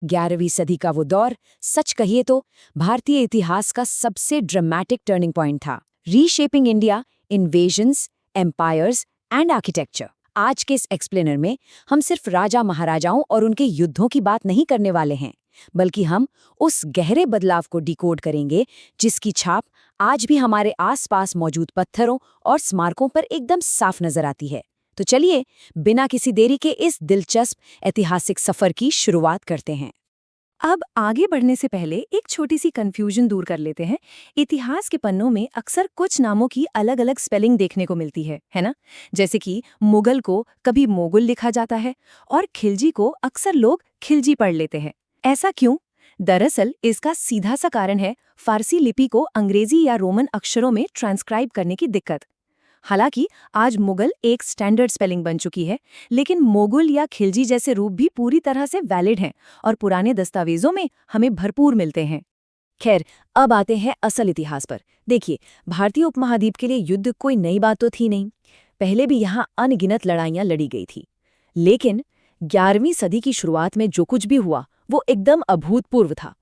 11वीं सदी का वो दौर सच कहिए तो भारतीय इतिहास का सबसे ड्रामेटिक टर्निंग पॉइंट था। Reshaping India, invasions, empires and architecture. आज के इस एक्सप्लेनर में हम सिर्फ राजा महाराजाओं और उनके युद्धों की बात नहीं करने वाले हैं, बल्कि हम उस गहरे बदलाव को डिकोड करेंगे जिसकी छाप आज भी हमारे आसपास मौजूद पत्थरों और स्मारकों पर एकदम साफ नजर आती है। तो चलिए बिना किसी देरी के इस दिलचस्प ऐतिहासिक सफर की शुरुआत करते हैं। अब आगे बढ़ने से पहले एक छोटी सी कंफ्यूजन दूर कर लेते हैं। इतिहास के पन्नों में अक्सर कुछ नामों की अलग अलग स्पेलिंग देखने को मिलती है ना? जैसे कि मुगल को कभी मोगुल लिखा जाता है और खिलजी को अक्सर लोग खिलजी पढ़ लेते हैं। ऐसा क्यों? दरअसल इसका सीधा सा कारण है फारसी लिपि को अंग्रेजी या रोमन अक्षरों में ट्रांसक्राइब करने की दिक्कत। हालांकि आज मुगल एक स्टैंडर्ड स्पेलिंग बन चुकी है, लेकिन मोगुल या खिलजी जैसे रूप भी पूरी तरह से वैलिड हैं और पुराने दस्तावेजों में हमें भरपूर मिलते हैं। खैर, अब आते हैं असल इतिहास पर। देखिए, भारतीय उपमहाद्वीप के लिए युद्ध कोई नई बात तो थी नहीं। पहले भी यहाँ अनगिनत लड़ाइयाँ लड़ी गई थी। लेकिन 11वीं सदी की शुरुआत में जो कुछ भी हुआ वो एकदम अभूतपूर्व था।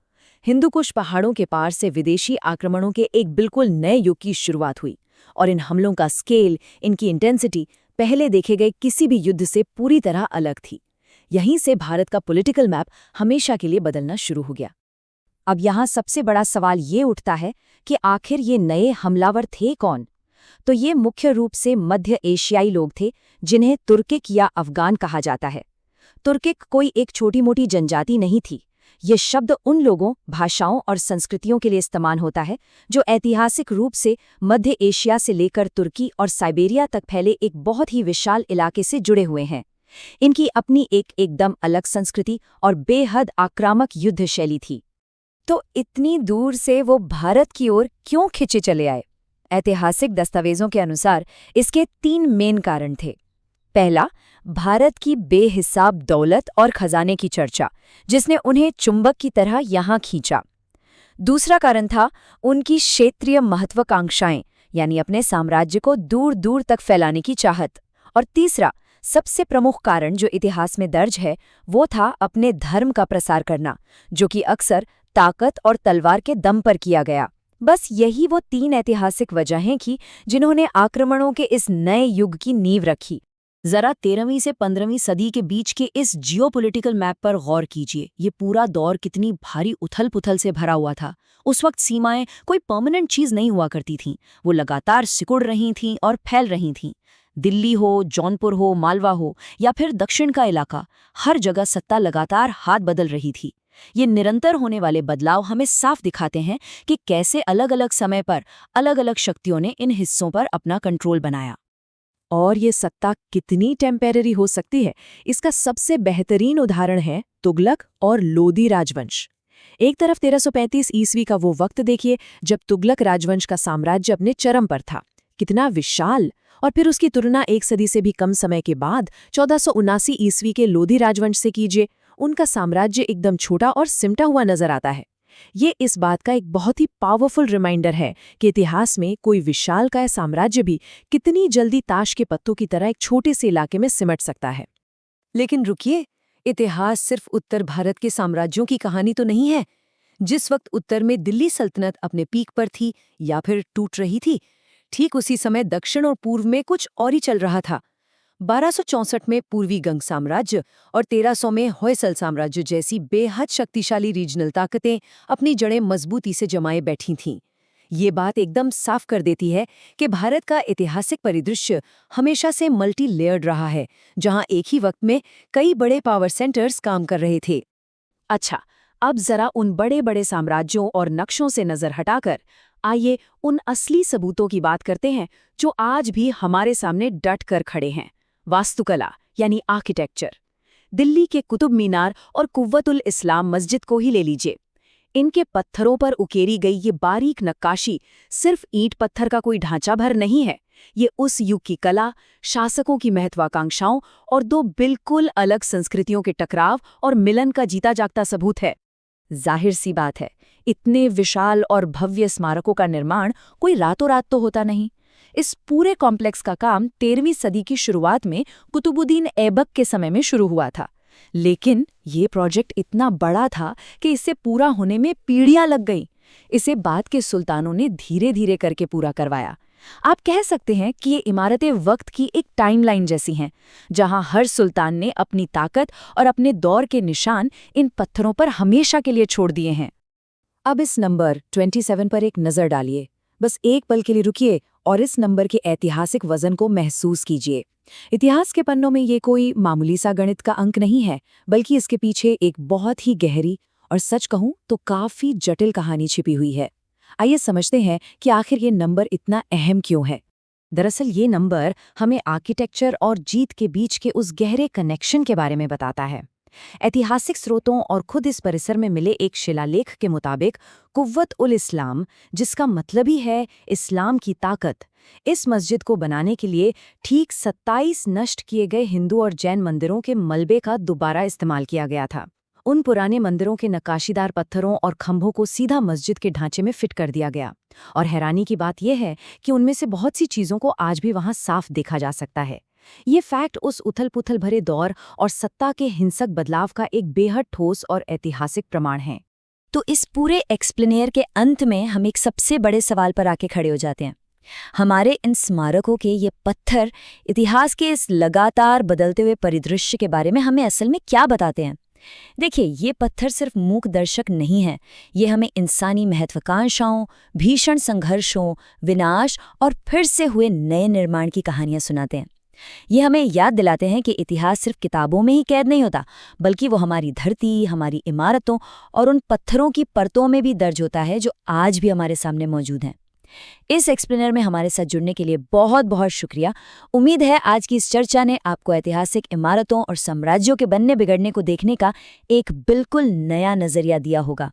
हिंदुकुश पहाड़ों के पार से विदेशी आक्रमणों के एक बिल्कुल नए युग की शुरुआत हुई, और इन हमलों का स्केल, इनकी इंटेंसिटी पहले देखे गए किसी भी युद्ध से पूरी तरह अलग थी। यहीं से भारत का पॉलिटिकल मैप हमेशा के लिए बदलना शुरू हो गया। अब यहाँ सबसे बड़ा सवाल ये उठता है कि आखिर ये नए हमलावर थे कौन? तो ये मुख्य रूप से मध्य एशियाई लोग थे, जिन्हें तुर्किक या अफगान कहा जाता है। तुर्किक कोई एक छोटी मोटी जनजाति नहीं थी। ये शब्द उन लोगों, भाषाओं और संस्कृतियों के लिए इस्तेमाल होता है जो ऐतिहासिक रूप से मध्य एशिया से लेकर तुर्की और साइबेरिया तक फैले एक बहुत ही विशाल इलाके से जुड़े हुए हैं। इनकी अपनी एक एकदम अलग संस्कृति और बेहद आक्रामक युद्ध शैली थी। तो इतनी दूर से वो भारत की ओर क्यों खिंचे चले आए? ऐतिहासिक दस्तावेजों के अनुसार इसके 3 मेन कारण थे। पहला, भारत की बेहिसाब दौलत और खजाने की चर्चा, जिसने उन्हें चुंबक की तरह यहाँ खींचा। दूसरा कारण था उनकी क्षेत्रीय महत्वाकांक्षाएं, यानी अपने साम्राज्य को दूर दूर तक फैलाने की चाहत। और तीसरा, सबसे प्रमुख कारण जो इतिहास में दर्ज है, वो था अपने धर्म का प्रसार करना, जो कि अक्सर ताकत और तलवार के दम पर किया गया। बस यही वो 3 ऐतिहासिक वजहें थीं जिन्होंने आक्रमणों के इस नए युग की नींव रखी। जरा 13वीं से 15वीं सदी के बीच के इस जियोपॉलिटिकल मैप पर गौर कीजिए। ये पूरा दौर कितनी भारी उथल-पुथल से भरा हुआ था। उस वक्त सीमाएं कोई परमानेंट चीज नहीं हुआ करती थीं, वो लगातार सिकुड़ रही थीं और फैल रही थीं। दिल्ली हो, जौनपुर हो, मालवा हो या फिर दक्षिण का इलाका, हर जगह सत्ता लगातार हाथ बदल रही थी। ये निरंतर होने वाले बदलाव हमें साफ दिखाते हैं कि कैसे अलग अलग समय पर अलग अलग शक्तियों ने इन हिस्सों पर अपना कंट्रोल बनाया। और ये सत्ता कितनी टेम्परेरी हो सकती है, इसका सबसे बेहतरीन उदाहरण है तुगलक और लोदी राजवंश। एक तरफ 1335 ईस्वी का वो वक्त देखिए जब तुगलक राजवंश का साम्राज्य अपने चरम पर था, कितना विशाल। और फिर उसकी तुलना 1 सदी से भी कम समय के बाद 1479 ईस्वी के लोदी राजवंश से कीजिए। उनका साम्राज्य एकदम छोटा और सिमटा हुआ नजर आता है। ये इस बात का एक बहुत ही पावरफुल रिमाइंडर है कि इतिहास में कोई विशालकाय साम्राज्य भी कितनी जल्दी ताश के पत्तों की तरह एक छोटे से इलाके में सिमट सकता है। लेकिन रुकिए, इतिहास सिर्फ उत्तर भारत के साम्राज्यों की कहानी तो नहीं है। जिस वक्त उत्तर में दिल्ली सल्तनत अपने पीक पर थी या फिर टूट रही थी, ठीक उसी समय दक्षिण और पूर्व में कुछ और ही चल रहा था। 1264 में पूर्वी गंग साम्राज्य और 1300 में होयसल साम्राज्य जैसी बेहद शक्तिशाली रीजनल ताकतें अपनी जड़ें मजबूती से जमाए बैठी थीं। ये बात एकदम साफ कर देती है कि भारत का ऐतिहासिक परिदृश्य हमेशा से मल्टी लेयर्ड रहा है, जहां एक ही वक्त में कई बड़े पावर सेंटर्स काम कर रहे थे। अच्छा, अब जरा उन बड़े बड़े साम्राज्यों और नक्शों से नजर हटाकर आइए उन असली सबूतों की बात करते हैं जो आज भी हमारे सामने डट कर खड़े हैं। वास्तुकला यानी आर्किटेक्चर। दिल्ली के कुतुब मीनार और कुव्वतुल इस्लाम मस्जिद को ही ले लीजिए। इनके पत्थरों पर उकेरी गई ये बारीक नक्काशी सिर्फ ईंट पत्थर का कोई ढांचा भर नहीं है। ये उस युग की कला, शासकों की महत्वाकांक्षाओं और 2 बिल्कुल अलग संस्कृतियों के टकराव और मिलन का जीता जागता सबूत है। जाहिर सी बात है, इतने विशाल और भव्य स्मारकों का निर्माण कोई रातों रात तो होता नहीं। इस पूरे कॉम्प्लेक्स का काम 13वीं सदी की शुरुआत में कुतुबुद्दीन ऐबक के समय में शुरू हुआ था, लेकिन ये प्रोजेक्ट इतना बड़ा था कि इसे पूरा होने में पीढ़ियां लग गईं। इसे बाद के सुल्तानों ने धीरे धीरे करके पूरा करवाया। आप कह सकते हैं कि ये इमारतें वक्त की एक टाइमलाइन जैसी हैं, जहां हर सुल्तान ने अपनी ताकत और अपने दौर के निशान इन पत्थरों पर हमेशा के लिए छोड़ दिए हैं। अब इस नंबर 27 पर एक नज़र डालिए। बस एक पल के लिए रुकिए और इस नंबर के ऐतिहासिक वजन को महसूस कीजिए। इतिहास के पन्नों में ये कोई मामूली सा गणित का अंक नहीं है, बल्कि इसके पीछे एक बहुत ही गहरी और सच कहूं तो काफी जटिल कहानी छिपी हुई है। आइए समझते हैं कि आखिर ये नंबर इतना अहम क्यों है। दरअसल ये नंबर हमें आर्किटेक्चर और जीत के बीच के उस गहरे कनेक्शन के बारे में बताता है। ऐतिहासिक स्रोतों और खुद इस परिसर में मिले एक शिलालेख के मुताबिक कुव्वत उल इस्लाम, जिसका मतलब ही है इस्लाम की ताकत, इस मस्जिद को बनाने के लिए ठीक 27 नष्ट किए गए हिंदू और जैन मंदिरों के मलबे का दोबारा इस्तेमाल किया गया था। उन पुराने मंदिरों के नक्काशीदार पत्थरों और खंभों को सीधा मस्जिद के ढांचे में फिट कर दिया गया। और हैरानी की बात यह है कि उनमें से बहुत सी चीज़ों को आज भी वहाँ साफ देखा जा सकता है। ये फैक्ट उस उथल-पुथल भरे दौर और सत्ता के हिंसक बदलाव का एक बेहद ठोस और ऐतिहासिक प्रमाण है। तो इस पूरे एक्सप्लेनेयर के अंत में हम एक सबसे बड़े सवाल पर आके खड़े हो जाते हैं। हमारे इन स्मारकों के ये पत्थर इतिहास के इस लगातार बदलते हुए परिदृश्य के बारे में हमें असल में क्या बताते हैं? देखिए, ये पत्थर सिर्फ मूक दर्शक नहीं हैं, ये हमें इंसानी महत्वाकांक्षाओं, भीषण संघर्षों, विनाश और फिर से हुए नए निर्माण की कहानियां सुनाते हैं। ये हमें याद दिलाते हैं कि इतिहास सिर्फ किताबों में ही कैद नहीं होता, बल्कि वो हमारी धरती, हमारी इमारतों और उन पत्थरों की परतों में भी दर्ज होता है जो आज भी हमारे सामने मौजूद हैं। इस एक्सप्लेनर में हमारे साथ जुड़ने के लिए बहुत बहुत शुक्रिया। उम्मीद है आज की इस चर्चा ने आपको ऐतिहासिक इमारतों और साम्राज्यों के बनने बिगड़ने को देखने का एक बिल्कुल नया नजरिया दिया होगा।